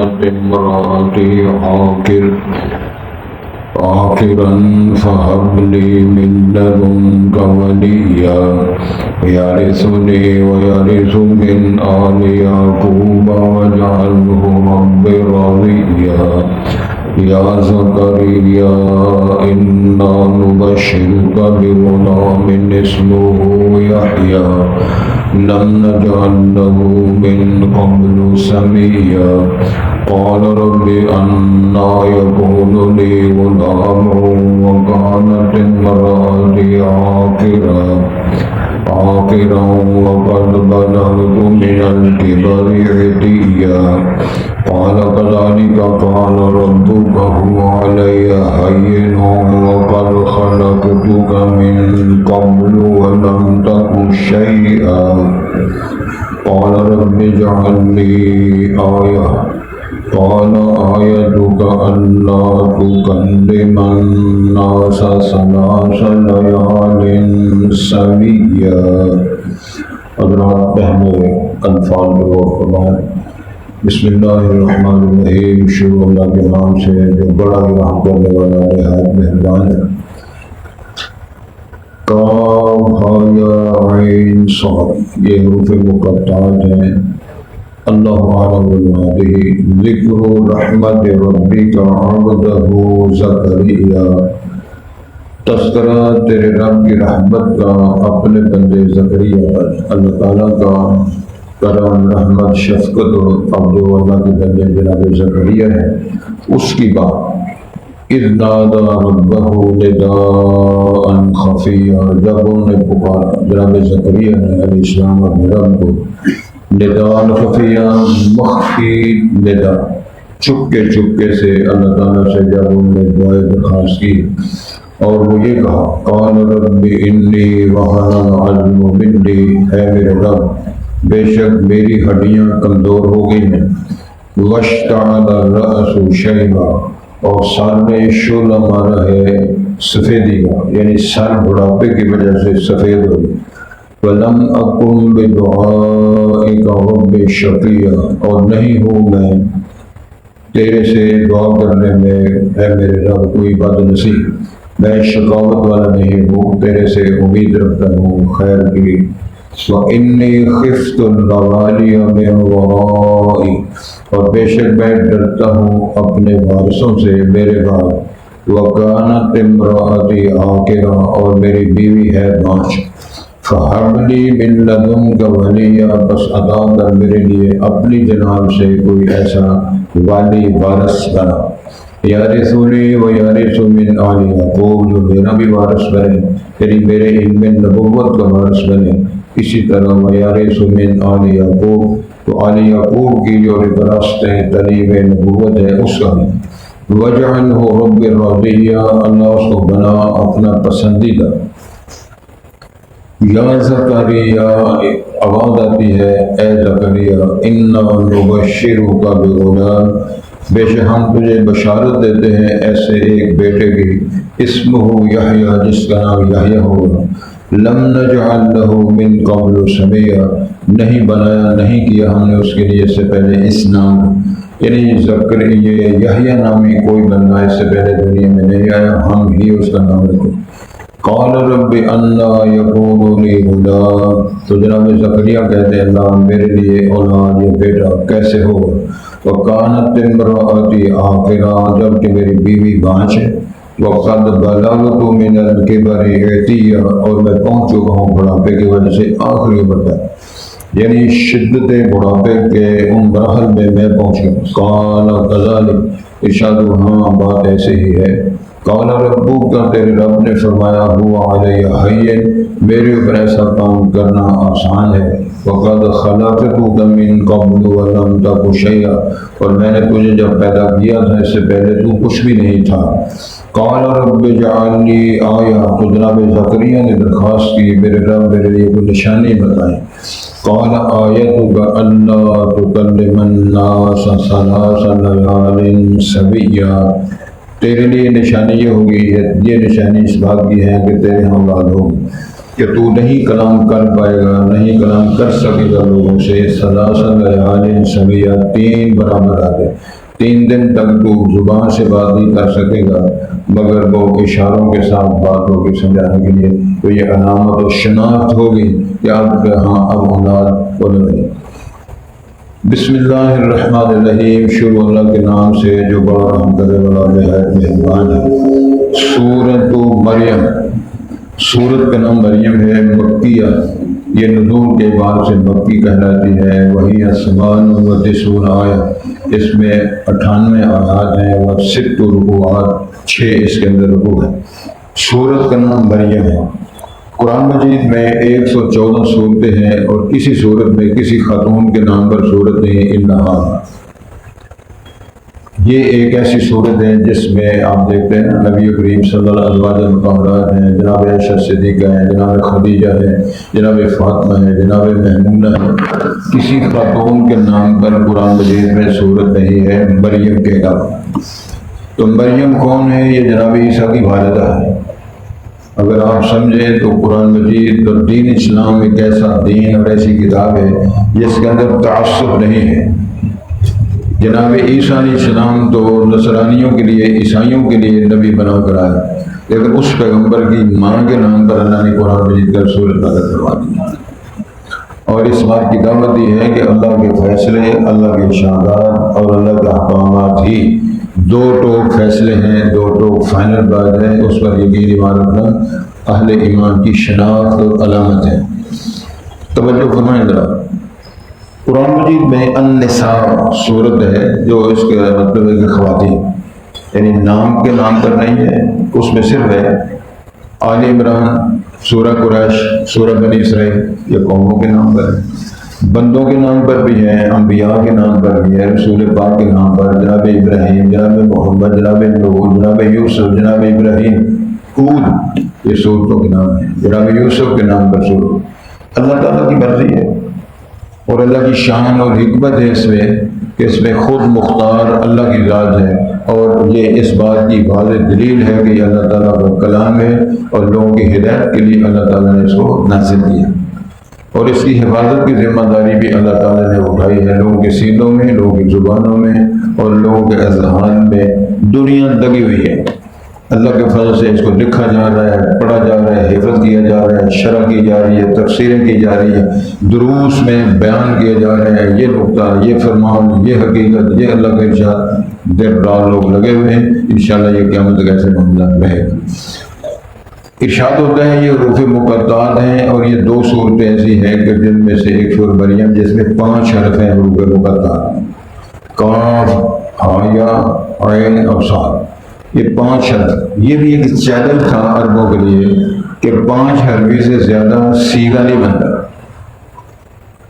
امرأتي عاقرا فهب لي من لدنك وليا يرثني ويرث من آل يعقوب واجعله رب رضيا يا زكريا إنا نبشرك بغلام اسمه يحيى لم نجعل له من قبل سميا قال رب أنى يكون لي غلام وكانت امرأتي عاقرا وقد بلغت من الكبر عتيا قال كذلك قال ربك هو علي هين وقد خلقتك من قبل ولم تك شيئا قال رب اجعل لي آية قال آيتك ألا تكلم الناس ثلاث ليال سويا. حضرات بہنیں الفاظ کو غور فرمائیں. بسم اللہ الرحمن الرحیم. شروع اللہ کے نام سے جو بڑا ہی رحم کرنے والا نہایت مہربان ہے. کاف ہا یا عین صاد یہ حروف مقطعات ہیں. اللہ اعلم بمرادہ. ذکر رحمت ربک عبدہ زکریا. تذکرہ تیرے رب کی رحمت کا اپنے بندے زکریا پر. اللہ تعالیٰ کا کرم رحمت شفقت اب جو اللہ کے بندے جناب زکریا ہے اس کی بات. اذ نادى ربه نداء خفيا جب انہوں نے پکارا جناب زکریا نے علیہ السلام اپنے رب کو نداء خفیہ مخفی ندا چپکے سے اللہ تعالیٰ سے جب انہوں نے دعائیں درخواست کی اور وہ یہ کہا قال رب انی وہن العظم منی اے میرے رب بے شک میری ہڈیاں کمزور ہو گئی ہیں واشتعل الرأس شیبا اور سر میں شعلہ مارا ہے سفیدی کا یعنی سر بڑھاپے کی وجہ سے سفید ہو گئی وَلَمْ أَكُنْ بِدُعَائِكَ رَبِّ شَقِيًّا اور نہیں ہوں میں تیرے سے دعا کرنے میں اے میرے رب کوئی بد نصیب میں شقاوت والا نہیں ہوں تیرے سے امید رکھتا ہوں خیر کی. وَإِنِّي خِفْتُ الْمَوَالِيَ مِنْ وَرَائِي اور بے شک میں ڈرتا ہوں اپنے وارثوں سے میرے بعد. وَكَانَتِ امْرَأَتِي عَاقِرًا اور میری بیوی ہے بانجھ. فَهَبْ لِي مِن لَّدُنكَ وَلِيًّا بس عطا کر میرے لیے اپنی جناب سے کوئی ایسا والی وارث بنا. یارثنی ویارث من آل یعقوب جو میرا بھی وارث بنے یعنی میرے علم نبوت کا وارث بنے. اسی طرح ویارث من آل یعقوب تو آل یعقوب کی جو راستیں تعلیم نبوت ہے اس کا بھی. وجعلہ رب راضیہ اللہ اس کو بنا اپنا پسندیدہ. یا زکریا آواز آتی ہے اے زکریا انا نبشرک بغلام بے شک ہم تجھے بشارت دیتے ہیں ایسے ایک بیٹے کی اسمہ یحییٰ جس کا نام یحییٰ ہوگا. لم نجعل له من قبل سمیا نہیں بنایا نہیں کیا ہم نے اس کے لیے اس سے پہلے اس نام یعنی زکریا یحییٰ نامی کوئی بندہ اس سے پہلے دنیا میں نہیں آیا ہم ہی اس کا نام رکھو. قال رب انا یکون لی غلام تو جناب زکریا کہتے ہیں اللہ میرے لیے اولاد یہ بیٹا کیسے ہوگا. وکانت امرأتی عاقرا جبکہ میری بیوی بانجھ ہے. وقد بلغت من الکبر عتیا اور میں پہنچ چکا ہوں بڑھاپے کی وجہ سے آخری عمر تک یعنی شدت بڑھاپے کے ان مراحل میں پہنچ گیا. قال کذالک ارشاد ہاں بات ایسے ہی ہے. قال ربک تیرے رب نے فرمایا ہوا علیہ حین میرے اوپر ایسا کام کرنا آسان ہے. وقد خلقتک من قبل ولم تک شیئا اور میں نے تجھے جب پیدا کیا تھا اس سے پہلے تو کچھ بھی نہیں تھا. قال رب اجعل لی آیہ تو جناب زکریا نے درخواست کی میرے رب میرے لیے کوئی نشانی بتائیں. قال آیتک الا تکلم الناس ثلاث لیال سویا تیرے لیے نشانی یہ ہوگی یہ نشانی اس بات کی ہے کہ تیرے ہم اولاد ہوگی کہ تو نہیں کلام کر پائے گا، نہیں کلام کر سکے گا لوگوں سے، ثلاثا لیال سویہ، 3 برابر راتیں، 3 دن تک تو زبان سے بات نہیں کر سکے گا مگر وہ اشاروں کے ساتھ بات ہوگی سمجھانے کے لیے۔ تو یہ علامت و شناخت ہوگی کہ اب ہاں اب اولاد بولے گی۔ بسم اللہ الرحمن الرحیم، شروع اللہ کے نام سے جو بڑا رحم کرنے والا نہایت مہربان ہے۔ سورۃ مریم، سورت کا نام مریم ہے، مکیہ، یہ نزول کے بعد سے مکی کہلاتی ہے۔ وہی ثمان و تسعون آیہ، اس میں 98 آیات ہیں، اور 6 رکوعات، 6 اس کے اندر رکوع ہے۔ سورت کا نام مریم ہے۔ قرآن مجید میں 114 صورتیں ہیں، اور کسی صورت میں کسی خاتون کے نام پر صورت نہیں انہا۔ یہ ایک ایسی صورت ہے جس میں آپ دیکھتے ہیں نبی کریم صلی اللہ علیہ وسلم مطہرات ہیں، جناب عائشہ صدیقہ ہیں، جناب خدیجہ ہیں، جناب فاطمہ ہیں، جناب میمونہ ہیں۔ کسی خاتون کے نام پر قرآن مجید میں صورت نہیں ہے مریم کے نام۔ تو مریم کون ہے؟ یہ جناب عیسیٰ کی والدہ ہے۔ اگر آپ سمجھیں تو قرآن مجید اور دین اسلام ایک ایسا دین اور ایسی کتاب ہے جس کے اندر تعصب نہیں ہے۔ جناب عیسیٰ علیہ السلام تو نصرانیوں کے لیے، عیسائیوں کے لیے نبی بنا کر آئے، لیکن اس پیغمبر کی ماں کے نام پر اللہ نے قرآن مجید کا سورت نازل کروا دی۔ اور اس بات کی دعوت دی ہے کہ اللہ کے فیصلے، اللہ کے ارشادات اور اللہ کے احکامات ہی 2 ٹوک فیصلے ہیں، 2 ٹوک فائنل بات ہے، اس پر یقین ایمان رکھنا اہل ایمان کی شناخت اور علامت ہے۔ توجہ فرمائیں ذرا، قرآن مجید میں النساء صورت ہے جو اس کا مطلب ہے کہ خواتین، یعنی نام کے نام پر نہیں ہے، اس میں صرف ہے آل عمران، سورہ قریش، سورہ بنی اسرائیل، یہ قوموں کے نام پر ہے، بندوں کے نام پر بھی ہے، انبیاء کے نام پر بھی ہے، رسول پاک کے نام پر، جناب ابراہیم، جناب محمد، جناب نوح، جناب یوسف، جناب ابراہیم، ہود، یہ صورتوں کے نام ہیں۔ جناب یوسف کے نام پر صورت اللہ تعالیٰ کی مرضی ہے، اور اللہ کی شان اور حکمت ہے اس میں کہ اس میں خود مختار اللہ کی ذات ہے، اور یہ اس بات کی واضح دلیل ہے کہ یہ اللہ تعالیٰ کا کلام ہے، اور لوگوں کی ہدایت کے لیے اللہ تعالیٰ نے اس کو نازل کیا، اور اس کی حفاظت کی ذمہ داری بھی اللہ تعالیٰ نے اٹھائی ہے لوگوں کے سینوں میں، لوگوں کی زبانوں میں اور لوگوں کے اذہان میں۔ دنیا لگی ہوئی ہے، اللہ کے فضل سے اس کو لکھا جا رہا ہے، پڑھا جا رہا ہے، حفظ کیا جا رہا ہے، شرح کی جا رہی ہے، تفسیریں کی جا رہی ہے، دروس میں بیان کیے جا رہے ہیں، یہ نقطہ، یہ فرمان، یہ حقیقت، یہ اللہ کا ارشاد، دن رات لوگ لگے ہوئے ہیں۔ انشاءاللہ یہ قیامت تک ایسے معاملہ رہے گا۔ ارشاد ہوتا ہے یہ حروف مقطعات ہیں، اور یہ 2 صورتیں ایسی ہیں کہ جن میں سے ایک سورۃ مریم جس میں 5 حرف ہیں حروف مقطعات، قاف، ہاء، عین اور صاد، یہ 5 حرف۔ یہ بھی ایک چیلنج تھا عربوں کے لیے کہ 5 حرفی سے زیادہ سیغہ نہیں بنتا،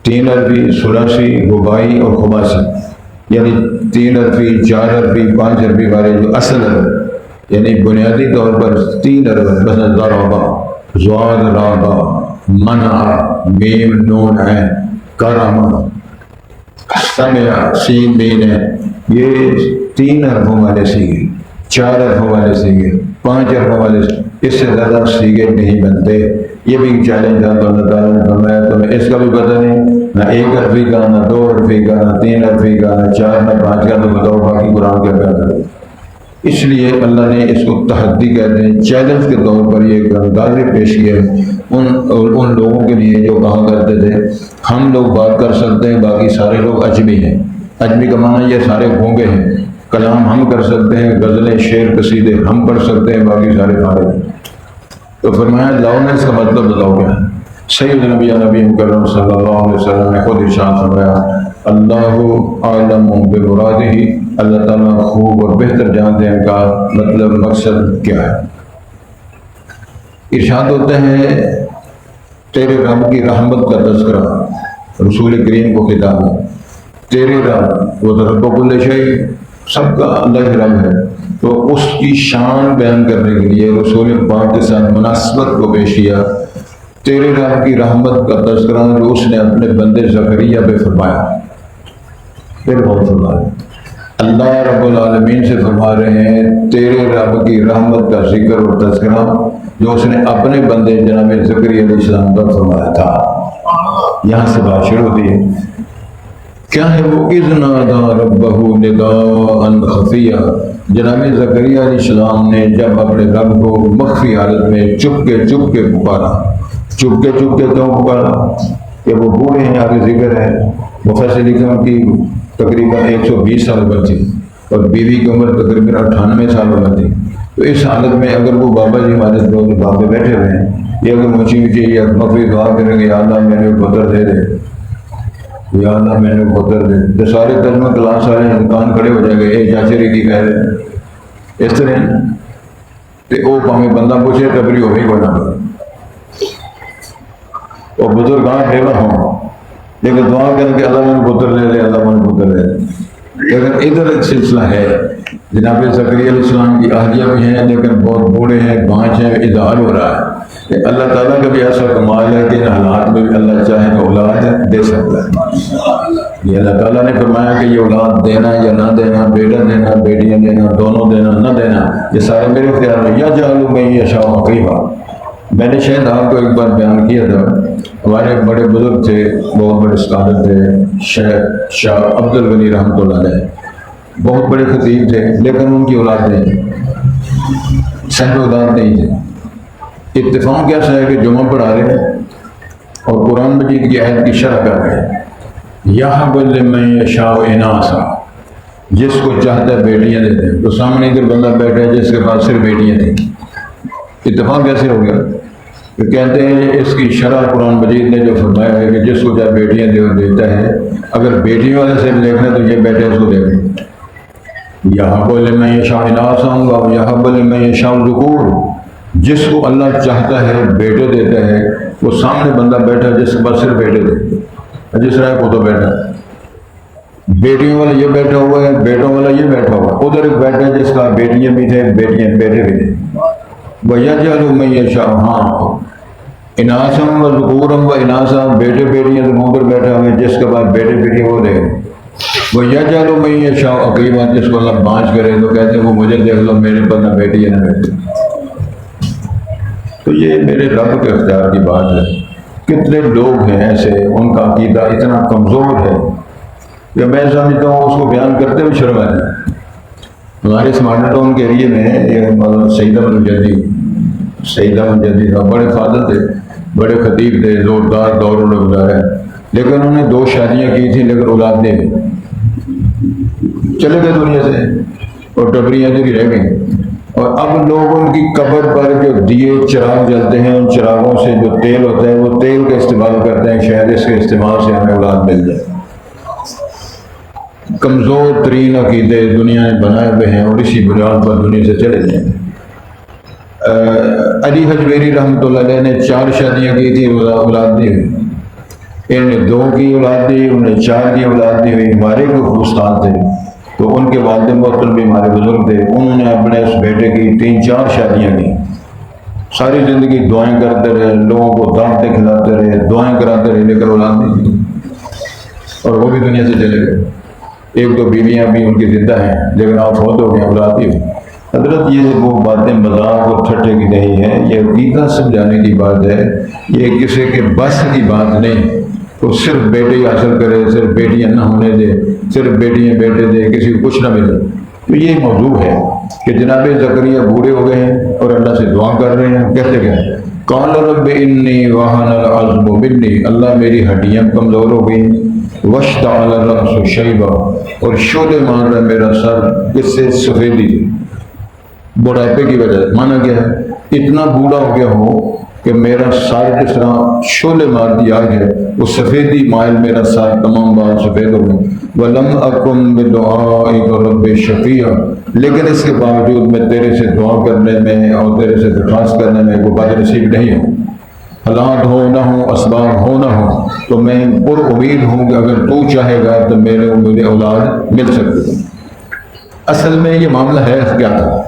3 حرفی، ثلاثی، رباعی اور خماسی، یعنی 3 حرفی، 4 حرفی، 5 حرفی والے جو اصل حرف، یعنی بنیادی طور پر 3 حرف، مثلا ضربا، ضاد، رابا، منع، میم، نون، عین، کرما، سمع، سین، مین ہے، یہ 3 حرفوں والے سیغے، 4 حرفوں والے سیغے، 5 حرفوں والے سیغے، اس سے زیادہ سیغے نہیں بنتے۔ یہ بھی چیلنج تھا، تو اللہ تعالیٰ نے فرمایا تمہیں اس کا بھی پتہ نہیں، نہ 1 حرفی کا، نہ 2 حرفی کا، نہ 3 حرفی کا، نہ 4، نہ 5 کا، تو بتاؤ باقی قرآن کیا کرے۔ اس لیے اللہ نے اس کو تحدی کہتے ہیں، چیلنج کے طور پر یہ اندازے پیش کیے ان لوگوں کے لیے جو کہا کرتے تھے ہم لوگ بات کر سکتے ہیں، باقی سارے لوگ اجمی ہیں۔ اجمی کا معنی یہ سارے گونگے ہیں، کلام ہم کر سکتے ہیں، غزلیں، شعر، قصیدے ہم پڑھ سکتے ہیں، باقی سارے فارغ ہیں۔ تو فرمایا لاؤ میں اس کا مطلب بتاؤ کیا ہے۔ سید نبی مکرم صلی اللہ علیہ وسلم نے خود ارشاد فرمایا، اللہ عالم بمرادہ، اللہ تعالیٰ خوب اور بہتر جانتے ہیں کا مطلب مقصد کیا ہے۔ ارشاد ہوتے ہیں تیرے رب کی رحمت کا تذکرہ، رسول کریم کو خطاب ہے، تیرے رب، وہ رب کل شیء، سب کا اللہ ہی رب ہے، تو اس کی شان بیان کرنے کے لیے رسول پاک کے ساتھ مناسبت کو پیش کیا۔ تیرے رب کی رحمت کا تذکرہ جو اس نے اپنے بندے زکریا پہ فرمایا، پھر بہت فرمایا، اللہ رب العالمین سے فرما رہے ہیں تیرے رب کی رحمت کا ذکر اور تذکرہ جو اس نے اپنے بندے جناب زکریا علیہ السلام پر فرمایا تھا۔ یہاں سے بات شروع ہوتی ہے، کیا ہے وہ؟ اذ نادى ربہ نداء خفیہ، جناب زکریا علیہ السلام نے جب اپنے رب کو مخفی حالت میں چپ کے پکارا۔ چپ کے کیوں پکارا؟ کہ وہ بوڑھے ہیں، آگے ذکر ہے، مفسر اکرم کی تقریباً 120 سال عمر تھی اور بیوی کی عمر تقریباً 98 سال عمر تھی۔ تو اس حالت میں اگر وہ بابا جی ہمارے دو بابے بیٹھے ہوئے ہیں، یہ اگر اونچی اونچی یا مخفی دعا کریں گے، یا اللہ میں نے پتر دے دے، یا اللہ میں نے پتر دے، تو سارے ترجمہ کلاس سارے انسان کھڑے ہو جائیں گے، اے چاچری کی کہہ رہے اس طرح تو وہ پاویں بندہ پوچھے تبری ہو گئی بنا اور بزرگان ڈیوا ہوں، لیکن دعا کریں کہ اللہ میں پتر لے لے، اللہ میں پتر لے لے۔ لیکن ادھر ایک سلسلہ ہے، جناب زکریا علیہ السلام کی اہلیہ بھی ہیں لیکن بہت بوڑھے ہیں، بانچ ہیں، اظہار ہو رہا ہے کہ اللہ تعالیٰ کا بھی ایسا کمال ہے کہ ان حالات میں بھی اللہ چاہے تو اولاد دے سکتا ہے۔ یہ اللہ تعالیٰ نے فرمایا کہ یہ اولاد دینا یا نہ دینا، بیٹا دینا، بیٹیاں دینا، دونوں دینا، نہ دینا، یہ سارے میرے اختیار میں، یا جعلوا من یشاء عقیما۔ میں نے شاید آپ کو ایک بار بیان کیا تھا، ہمارے بڑے بزرگ تھے، بہت بڑے اسکالر تھے، شاہ عبد الغنی رحمۃ اللہ علیہ، بہت بڑے خطیب تھے، لیکن ان کی اولاد نہیں، صاحب اولاد نہیں تھے۔ اتفاق کیسا ہے کہ جمعہ پڑھا رہے ہیں اور قرآن مجید کی آیت کی شرح کر رہے ہیں، یَهَبُ لِمَن یَشَاءُ إِنَاثًا، جس کو چاہتا ہے بیٹیاں دیتے ہیں۔ تو سامنے ادھر بندہ بیٹھا ہے جس کے پاس صرف بیٹیاں تھیں، اتفاق کیسے ہو گیا؟ کہ کہتے ہیں اس کی شرح قرآن مجید نے جو فرمایا ہے کہ جس کو چاہے بیٹیاں دیتا ہے، اگر بیٹیوں والے سے دیکھنا تو یہ بیٹے اس کو دیکھیں، یَهَبُ لِمَن یَشَاءُ إِنَاثًا وَيَهَبُ لِمَن يَشَاءُ الذُّكُورَ، جس کو اللہ چاہتا ہے بیٹے دیتا ہے۔ وہ سامنے بندہ بیٹھا جس کے پاس صرف بیٹے تھے، جس طرح کو تو بیٹھا، بیٹیوں والا یہ بیٹھا ہوا ہے، بیٹوں والا یہ بیٹھا ہوا ہے، ادھر ایک بیٹھا جس کا بیٹیاں بھی تھے، بیٹے بھی تھے۔ وَيَجْعَلُ مَن يَشَاءُ، ہاں اناسم و ذکورم و اناسا، بیٹے بیٹیاں تو ادھر بیٹھا ہوئے جس کے بعد بیٹے بیٹی وہ دے۔ وَيَجْعَلُ مَن يَشَاءُ عَقِيمًا، جس کو اللہ بانچ کرے تو کہتے ہیں وہ مجھے دیکھ لو، میرے پر نہ بیٹی ہے نہ بیٹے۔ تو یہ میرے رب کے اختیار کی بات ہے۔ کتنے لوگ ہیں ایسے، ان کا عقیدہ اتنا کمزور ہے کہ میں سمجھتا ہوں اس کو بیان کرتے ہوئے شرم آتا ہے۔ ہمارے اسمارٹ ٹاؤن کے ایریے میں یہ مولانا سعید احمد جدید صاحب بڑے فاضل تھے، بڑے خطیب تھے، زوردار دور انہوں نے گزارا ہے، لیکن انہوں نے 2 شادیاں کی تھیں لیکن اولاد نہیں ہوئی، چلے گئے دنیا سے اور ٹبریاں سے بھی رہ گئیں۔ اور اب لوگ ان کی قبر پر جو دیے چراغ جلتے ہیں، ان چراغوں سے جو تیل ہوتا ہے وہ تیل کا استعمال کرتے ہیں، شاید اس کے استعمال سے ہمیں اولاد مل جائے۔ کمزور ترین عقیدے دنیا نے بنائے ہوئے ہیں اور اسی بنیاد پر دنیا سے چلے جائیں۔ علی حجویری رحمۃ اللہ علیہ نے 4 شادیاں کی تھی، اولاد نہیں ہوئی، ان نے 2 کی اولاد دی، انہیں 4 کی اولاد نہیں ہوئی۔ ہمارے جو استاد تھے تو ان کے والد محترم بھی ہمارے بزرگ تھے، انہوں نے اپنے اس بیٹے کی 3-4 شادیاں کی، ساری زندگی دعائیں کرتے رہے، لوگوں کو دعوتیں کھلاتے رہے، دعائیں کراتے رہے، لیکن اولاد نہیں تھی اور وہ بھی دنیا سے چلے گئے۔ 1-2 بیویاں بھی ان کی زندہ ہیں لیکن آپ فوت ہو گئے، اولاد نہیں ہوئی۔ حضرت یہ وہ باتیں مذاق اور ٹھٹے کی نہیں ہے، یہ عقیدہ سمجھانے کی بات ہے، یہ کسی کے بس کی بات نہیں۔ تو صرف بیٹے حاصل کرے، صرف بیٹیاں نہ ہونے دے، صرف بیٹیاں بیٹے دے، کسی کو کچھ نہ ملے۔ تو یہ موضوع ہے کہ جناب زکریا بوڑھے ہو گئے ہیں اور اللہ سے دعا کر رہے ہیں، کہتے کیا ہیں؟ قال رب انی وہن العظم منی، اللہ میری ہڈیاں کمزور ہو گئی، واشتعل الرأس شیبا، اور شعلے مار رہا ہے میرا سر، کس سے؟ سفیدی، بڑھاپے کی وجہ سے۔ مانا کیا ہے؟ اتنا بوڑھا ہو گیا ہو کہ میرا سر جس طرح شعلے مار دیا ہے، وہ سفیدی مائل میرا سر، تمام بال سفید ہو گئے۔ وَلَمْ أَكُنْ بِدُعَائِكَ رَبِّ شَقِيًّا، لیکن اس کے باوجود میں تیرے سے دعا کرنے میں اور تیرے سے درخواست کرنے میں کوئی بد نصیب نہیں ہوں۔ حالات ہو نہ ہو، اسباب ہو نہ ہو، تو میں پر امید ہوں کہ اگر تو چاہے گا تو مجھے اولاد مل سکتی ہے۔ اصل میں یہ معاملہ ہے کیا تھا؟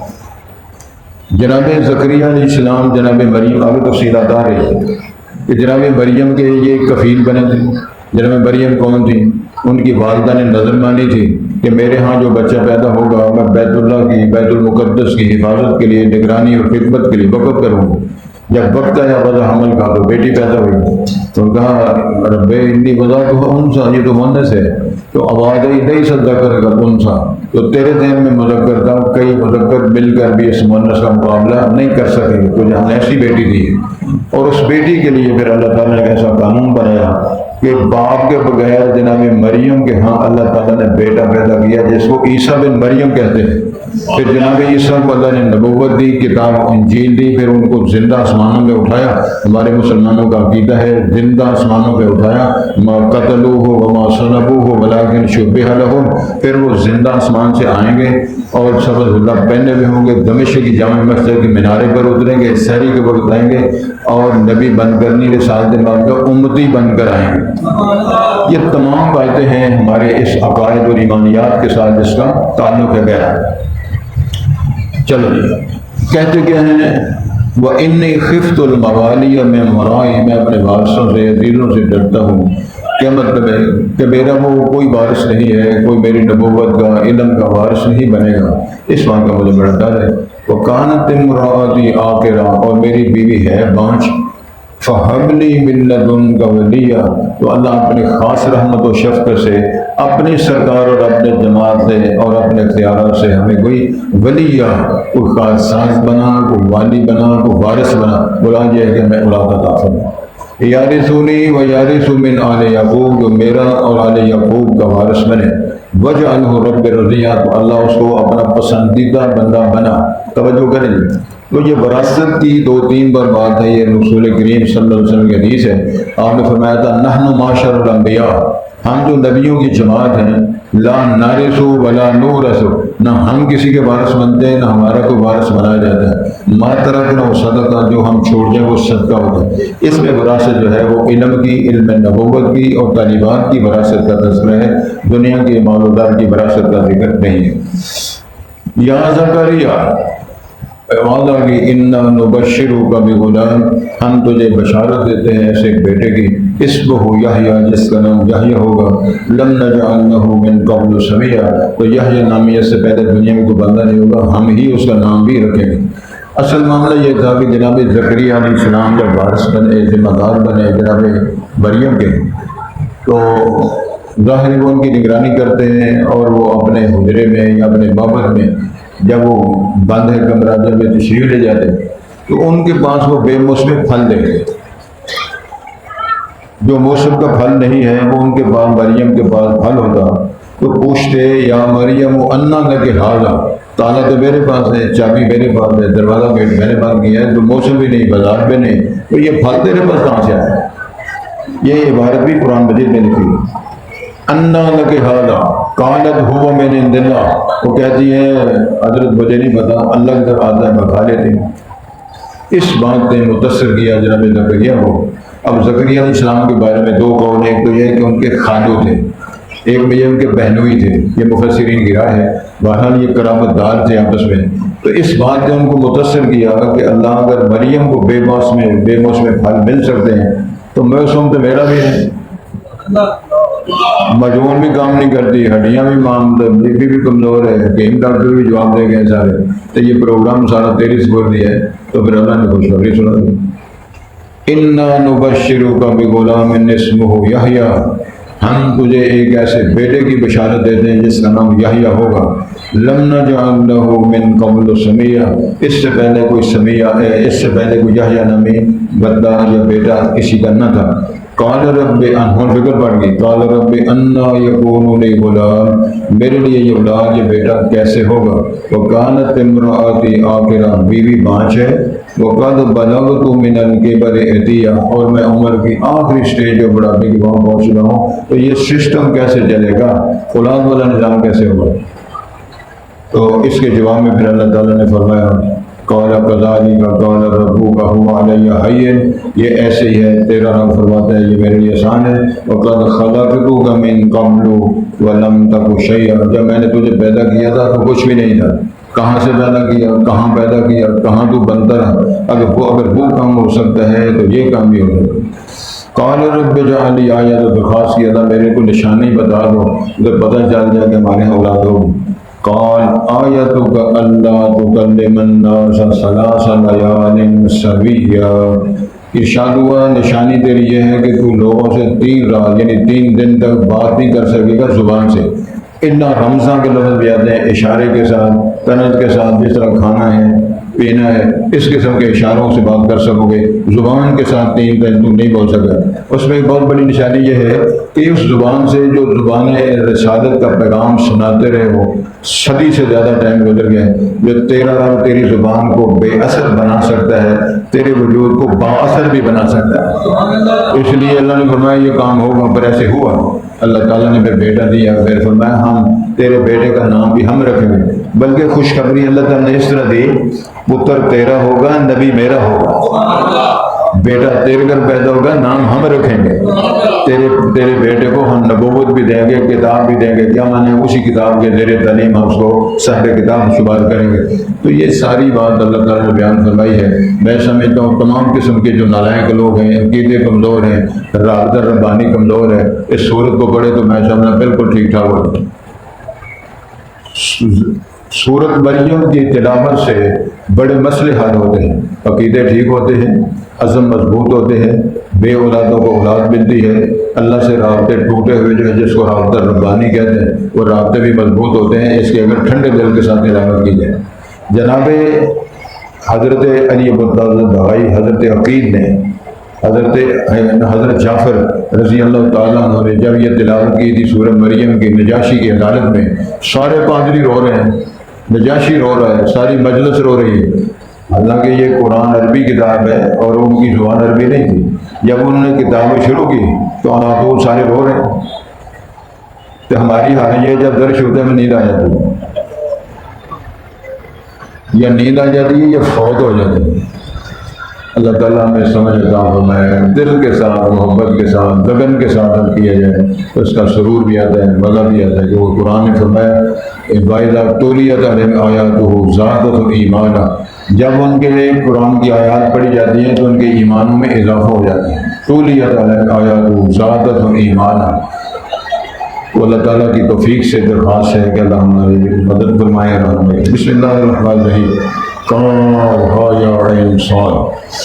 جناب زکریا علیہ السلام، جناب مریم، آگے تفصیلات آ رہی ہے کہ جناب مریم کے یہ کفیل بنے تھے۔ جناب مریم کون تھی؟ ان کی والدہ نے نظر مانی تھی کہ میرے ہاں جو بچہ پیدا ہوگا میں بیت اللہ کی، بیت المقدس کی حفاظت کے لیے، نگرانی اور خدمت کے لیے وقف کروں گا۔ جب وقت آیا وضع حمل کا تو بیٹی پیدا ہوئی، تو کہا رب انی وضعتها انثى، یہ تو مؤنث ہے، تو آواز آئی لیس الذکر کالانثیٰ، تو تیرے ذہن میں مذکر تھا، کئی مذکر مل کر بھی اس مؤنث کا مقابلہ نہیں کر سکے، تو جہاں ایسی بیٹی دی، اور اس بیٹی کے لیے پھر اللہ تعالیٰ نے ایسا قانون بنایا کہ باپ کے بغیر جناب مریم کے ہاں اللہ تعالیٰ نے بیٹا پیدا کیا جس کو عیسیٰ بن مریم کہتے ہیں۔ پھر جناب عیسیٰ کو اللہ نے نبوت دی، کتاب انجیل دی، پھر ان کو زندہ آسمانوں میں اٹھایا۔ ہمارے مسلمانوں کا عقیدہ ہے زندہ آسمانوں پہ اٹھایا، ما قتلوہ وما صلبوہ ولکن شبہ لہم، پھر وہ زندہ آسمان سے آئیں گے اور سبز اللہ پہنے ہوئے ہوں گے، دمشق کی جامع مسجد کے مینارے پر اتریں گے، سحری کے وقت آئیں گے اور نبی بن کر نہیں، رسالت بعد کا امتی بن کر آئیں گے۔ یہ تمام باتیں ہیں ہمارے اس عقائد اور ایمانیات کے ساتھ جس کا تعلق ہے گہرا۔ چلو کہتے کیا ہیں، وَإِنِّي خِفْتُ الْمَوَالِيَ مِنْ وَرَائِي، میں اپنے وارثوں سے، عزیزوں سے ڈرتا ہوں۔ کیا مطلب ہے کہ میرا وہ کوئی وارث نہیں ہے، کوئی میری نبوت کا، علم کا وارث نہیں بنے گا، اس بات کا مجھے بڑا ڈر ہے۔ وَكَانَتِ امْرَأَتِي عَاقِرًا، اور میری بیوی ہے بانجھ، فَهَبْ لِي مِن لَّدُنكَ وَلِيًّا، تو اللہ اپنی خاص رحمت و شفقت سے اپنی سرکار اور اپنے جماعت سے اور اپنے اختیارات سے ہمیں کوئی ولیہ، کوئی خاص ساز بنا، کوئی والی بنا، کوئی وارث بنا، بلا جائے کہ میں اولاد عطا فرما۔ یارثونی و یارث من آل یعقوب، جو میرا اور آل یعقوب کا وارث بنے۔ وجعلہ رب رضیہ، تو اللہ اس کو اپنا پسندیدہ بندہ بنا۔ توجہ کریں گے تو یہ وراثت کی 2-3 بار بات ہے، یہ رسول کریم صلی اللہ علیہ وسلم کی حدیث ہے۔ آپ نے فرمایا تھا نحن معاشر الانبیاء، ہم جو نبیوں کی جماعت ہیں، لا نارث ولا نورث، نہ ہم کسی کے وارث بنتے ہیں نہ ہمارا کوئی وارث بنایا جاتا ہے۔ ما ترکنا صدقہ، جو ہم چھوڑ جائیں وہ صدقہ ہوتا ہے۔ اس میں وراثت جو ہے وہ علم کی، علم نبوت کی اور تعلیمات کی وراثت کا تذکرہ ہے، دنیا کے مال و دار کی وراثت کا ذکر نہیں ہے۔ یا زکریا، وعدہ کی انا نبشرک بغلام، ہم تجھے بشارت دیتے ہیں ایسے ایک بیٹے کی، اسمہ یحییٰ، جس کا نام یحییٰ ہوگا، لم نجعل لہ من قبل سمیہ، تو یحییٰ نامی اس سے پہلے دنیا میں کوئی بندہ نہیں ہوگا، ہم ہی اس کا نام بھی رکھیں گے۔ اصل معاملہ یہ تھا کہ جناب زکریا علیہ السلام جب وارث بنے، ذمہ دار بنے جناب مریم کے، تو ظاہر وہ ان کی نگرانی کرتے ہیں، اور وہ اپنے حجرے میں یا اپنے بابت میں جب وہ بند ہے کمرہ، جب یہ تشریف لے جاتے تو ان کے پاس وہ بے موسم پھل دے گئے، جو موسم کا پھل نہیں ہے وہ ان کے پاس، مریم کے پاس پھل ہوتا تو پوچھتے یا مریم انا لک ھذا، تالا تو میرے پاس ہے، چابی میرے پاس ہے، دروازہ گیٹ میں نے بند کیا ہے، تو موسم بھی نہیں، بازار میں نہیں، تو یہ پھل تیرے پاس کہاں سے آیا؟ یہ عبارت بھی قرآن مجید میں لکھی ہے۔ انا لک ھذا قالت هو من عند اللہ، وہ کہتی ہے حضرت مجھے نہیں پتا، اللہ کی طرف آتا ہے میں کھا لیتی ہوں۔ اس بات نے متاثر کیا جناب زکریا کو۔ اب زکریا علیہ السلام کے بارے میں 2 قول ہیں، ایک تو یہ کہ ان کے خادو تھے، ایک میں یہ ان کے بہنوئی تھے، یہ مفسرین کی رائے ہے، بہرحال یہ کرامت دار تھے آپس میں۔ تو اس بات نے ان کو متاثر کیا کہ اللہ اگر مریم کو بے موسم پھل مل سکتے ہیں تو موسم تو میرا بھی ہے، مجموعہ بھی کام نہیں کرتی، ہڈیاں بھی بی پی بھی کمزور ہے، حکیم ڈاکٹر بھی جواب دے گئے سارے، تو یہ پروگرام سارا تیری سپرد دیا ہے۔ تو پھر اللہ نے خوشخبری سنا دی، انا نبشرک بغلام اسمہ یحییٰ، ہم تجھے ایک ایسے بیٹے کی بشارت دیتے ہیں جس کا نام یحییٰ ہوگا، لم نجعل لہ من قبل سمیہ، اس سے پہلے کوئی یحییٰ نامی بندہ یا بیٹا کسی کا نہ تھا۔ قال رب انہوں فکر پڑ گئی، قال رب انا یکون لی غلام، میرے لیے یہ اولاد، یہ بیٹا کیسے ہوگا؟ وکانت امرأتی عاقرا، بیوی بانجھ ہے، وقد بلغت من الکبر عتیہ، اور میں عمر کی آخری سٹیج پہ بڑھاپے کی وہاں پہنچ رہا ہوں، تو یہ سسٹم کیسے چلے گا، اولاد والا نظام کیسے ہوگا؟ تو اس کے جواب میں پھر اللہ تعالیٰ نے فرمایا قال كذلك قال ربك هو علي هين، یہ ایسے ہی ہے، تیرا رب فرماتا ہے یہ میرے لیے آسان ہے۔ وقد خلقتك من قبل ولم تك شيئا، جب میں نے تجھے پیدا کیا تھا تو کچھ بھی نہیں تھا۔ کہاں سے پیدا کیا، کہاں پیدا کیا، کہاں تو بنتا رہا، اگر وہ کام ہو سکتا ہے تو یہ کام بھی ہو سکتا ہے۔ قال رب اجعل لی آیۃ، تو درخواست کی اللہ میرے کو نشانی بتا دو، ادھر پتہ چل جائے کہ ہمارے یہاں اولاد ہوگی۔ قال آیتک الا تکلم الناس ثلاث لیال سویا، ارشاد ہوا نشانی تیری یہ ہے کہ تو لوگوں سے 3 رات یعنی 3 دن تک بات نہیں کر سکے گا زبان سے، الا رمزاں کے لفظ بھی آتے ہیں اشارے کے ساتھ، طنز کے ساتھ، جس طرح کھانا ہے پینا ہے اس قسم کے اشاروں سے بات کر سکو گے، زبان کے ساتھ 3 دن تم نہیں بول سکا۔ اس میں ایک بہت بڑی نشانی یہ ہے کہ اس زبان سے جو زبان رسالت کا پیغام سناتے رہے ہو، صدی سے زیادہ ٹائم گزر گیا ہے، جو تیرا رب تیری زبان کو بے اثر بنا سکتا ہے، تیرے وجود کو با اثر بھی بنا سکتا ہے۔ اس لیے اللہ نے فرمایا یہ کام ہوگا، پر ایسے ہوا۔ اللہ تعالیٰ نے پھر بیٹا دیا، پھر فرمایا ہم تیرے بیٹے کا نام بھی ہم رکھیں گے، بلکہ خوشخبری اللہ تعالیٰ نے اس طرح دی، پتر تیرا ہوگا نبی میرا ہوگا، بیٹا تیرے گھر پیدا ہوگا نام ہم رکھیں گے، تیرے بیٹے کو ہم نبوت بھی دیں گے، کتاب بھی دیں گے، کیا مانے اسی کتاب کے زیر تعلیم ہم اس کو صاحب کتاب شمار کریں گے۔ تو یہ ساری بات اللہ تعالیٰ نے بیان فرمائی ہے۔ میں سمجھتا ہوں تمام قسم کے جو نالائق لوگ ہیں، عقیدے کمزور ہیں، رابطہ ربانی کمزور ہے، اس صورت کو پڑھے تو میں سمجھنا بالکل ٹھیک ٹھاک ہو۔ سورت مریم کی تلاوت سے بڑے مسئلے حل ہوتے ہیں، عقیدے ٹھیک ہوتے ہیں، عزم مضبوط ہوتے ہیں، بے اولادوں کو اولاد ملتی ہے، اللہ سے رابطے ٹوٹے ہوئے جو ہے جس کو رابطہ ربانی کہتے ہیں وہ رابطے بھی مضبوط ہوتے ہیں، اس کے اگر ٹھنڈے دل کے ساتھ تلاوت کی جائے۔ جناب حضرت علی بغدادی حضرت عقید نے حضرت جعفر رضی اللہ تعالیٰ عنہ نے جب یہ تلاوت کی تھی سورہ مریم کی نجاشی کی عدالت میں، سارے پادری رو رہے ہیں، نجاشی رو رہا ہے، ساری مجلس رو رہی ہے، حالانکہ یہ قرآن عربی کتاب ہے اور ان کی زبان عربی نہیں تھی۔ جب انہوں نے کتابیں شروع کی تو آنکھوں سارے رو رہے ہیں۔ تو ہماری حال یہ جب درش ہوتے میں نیند آ جاتی ہے، یا نیند آ جاتی ہے یا فوت ہو جاتی ہے۔ اللہ تعالیٰ ہمیں سمجھ عطا فرمائے، دل کے ساتھ محبت کے ساتھ لگن کے ساتھ حل کیا جائے تو اس کا سرور بھی آتا ہے، مزہ بھی آتا ہے کہ وہ قرآن نے فرمایا وَإِذَا تُلِيَتْ عَلَيْهِمْ آيَاتُهُ زَادَتْهُمْ إِيمَانًا، جب ان کے لیے قرآن کی آیات پڑھی جاتی ہیں تو ان کے ایمانوں میں اضافہ ہو جاتا ہے۔ تُلِيَتْ عَلَيْهِمْ آيَاتُهُ زَادَتْهُمْ إِيمَانًا، تو اللہ تعالیٰ کی توفیق سے درخواست ہے کہ اللہ ہماری مدد فرمائے اور ہمیں۔ بسم اللہ الرحمن الرحیم۔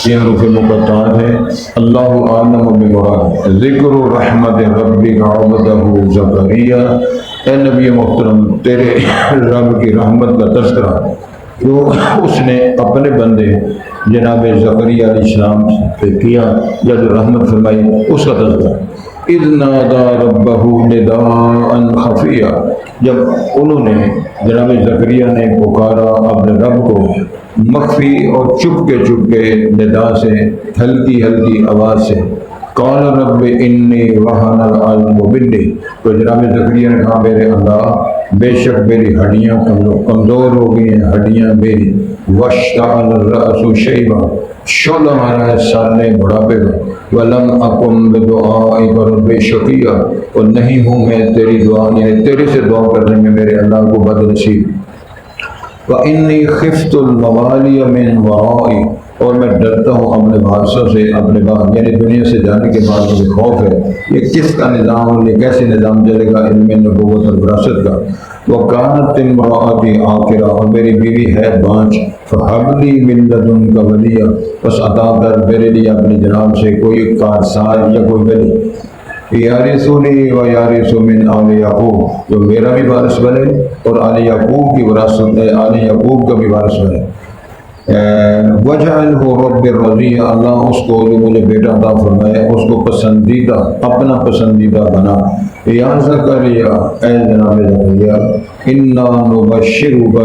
یہ حروف مقطعات ہیں۔ اللہ اعلم بمراد۔ ذکر رحمت ربک عبدہ زکریا، اے نبی محترم تیرے رب کی رحمت کا تذکرہ جو اس نے اپنے بندے جناب زکریا علیہ السلام سے کیا، یا جو رحمت فرمائی اس کا تذکرہ۔ اذ نادى ربه نداء خفيا، جب انہوں نے جناب زکریا نے پکارا اپنے رب کو مخفی اور چپ کے ندا سے، ہلکی ہلکی آواز سے۔ قال رب انی وہن العظم منی، تو جناب زکریا نے کہا میرے اللہ بے شک میری ہڈیاں کمزور ہو گئی ہیں، ہڈیاں میری، واشتعل الرأس شیبا، شعلہ ہمارا ہے سامنے بڑھاپے میں، وَلَمْ أَكُنْ بِدُعَائِكَ رَبِّ شَقِيًّا، اور نہیں ہوں میں تیری دعا یعنی تیرے سے دعا کرنے میں میرے اللہ کو بد نصیب۔ وَإِنِّي خِفْتُ الْمَوَالِيَ مِنْ وَرَائِي، اور میں ڈرتا ہوں اپنے وارثوں سے، اپنے بعد یعنی دنیا سے جانے کے بعد مجھے خوف ہے یہ کس کا نظام، یہ کیسے نظام چلے گا علم نبوت اور وراثت کا۔ وَكَانَتِ امْرَأَتِي عَاقِرًا، اور میری بیوی ہے بانجھ، فَهَبْ لِي مِن لَّدُنكَ وَلِيًّا، بس عطا کر میرے لیے اپنی جناب سے کوئی کارساز یا کوئی ولی، یارثنی و یارث من آل یعقوب، جو میرا بھی وارث بنے اور آل یعقوب کی وراثت آل یعقوب کا بھی وارث بنے۔ وجعلہ رب رضیہ، اللہ اس کو جو مجھے بیٹا عطا فرمائے اس کو پسندیدہ، اپنا پسندیدہ بنا۔ یا زکریا، اے جناب زکریا، انا نبشرک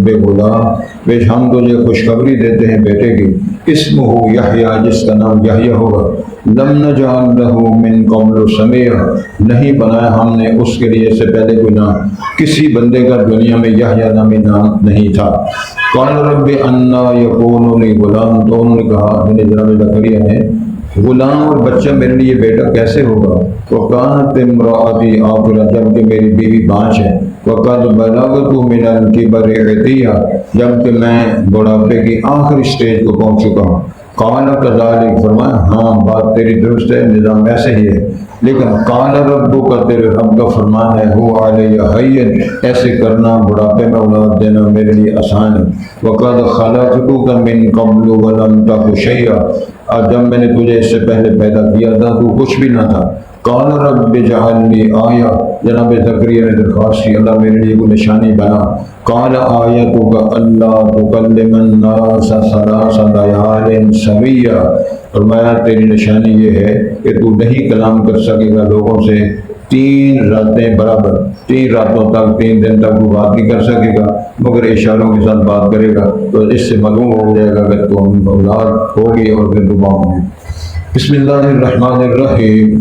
بغلام، بے شک ہم تجھے خوشخبری دیتے ہیں بیٹے کی، اسمہ یحییٰ، جس کا نام یحییٰ ہوگا، لم نجعل لہ من قبل سمیعا، نہیں بنایا ہم نے اس کے لیے سے پہلے کوئی نام، کسی بندے کا دنیا میں یحییٰ نامی نام نہیں تھا۔ قال رب انا یکون لی غلام، تو انہوں نے کہا میرے جناب زکریا نے غلام اور بچہ میرے لیے بیٹا کیسے ہوگا؟ وکانت امرأتی عاقرا، جبکہ میری بیوی بانجھ ہے۔ وقد بلغت من الكبر عتیہ، جب کہ میں بڑھاپے کی آخری سٹیج کو پہنچ چکا ہوں۔ قال کذالک، فرمایا ہاں بات تیری درست ہے، نظام ایسے ہی ہے، لیکن قال ربک، تیرے رب کا فرمان ہے، هو علی ہین، ایسے کرنا بڑھاپے میں اولاد دینا میرے لیے آسان ہے۔ وقد خلقتک من قبل ولم تک شیئا، اور جب میں نے تجھے اس سے پہلے پیدا کیا تھا تو کچھ بھی نہ تھا۔ قال رب اجعل لی آیہ، جناب زکریا نے درخواست کی اللہ میرے لیے کوئی نشانی بنا۔ قال آیتک الا تکلم الناس ثلاث لیال سویا، فرمایا تیری نشانی یہ ہے کہ تو نہیں کلام کر سکے گا لوگوں سے 3 راتیں برابر، 3 راتوں تک 3 دن تک وہ بات نہیں کر سکے گا، مگر اشاروں کے ساتھ بات کرے گا، تو اس سے معلوم ہو جائے گا کہ تو اولاد ہوگی اور پھر دعا ہوگی۔ بسم اللہ الرحمن الرحیم۔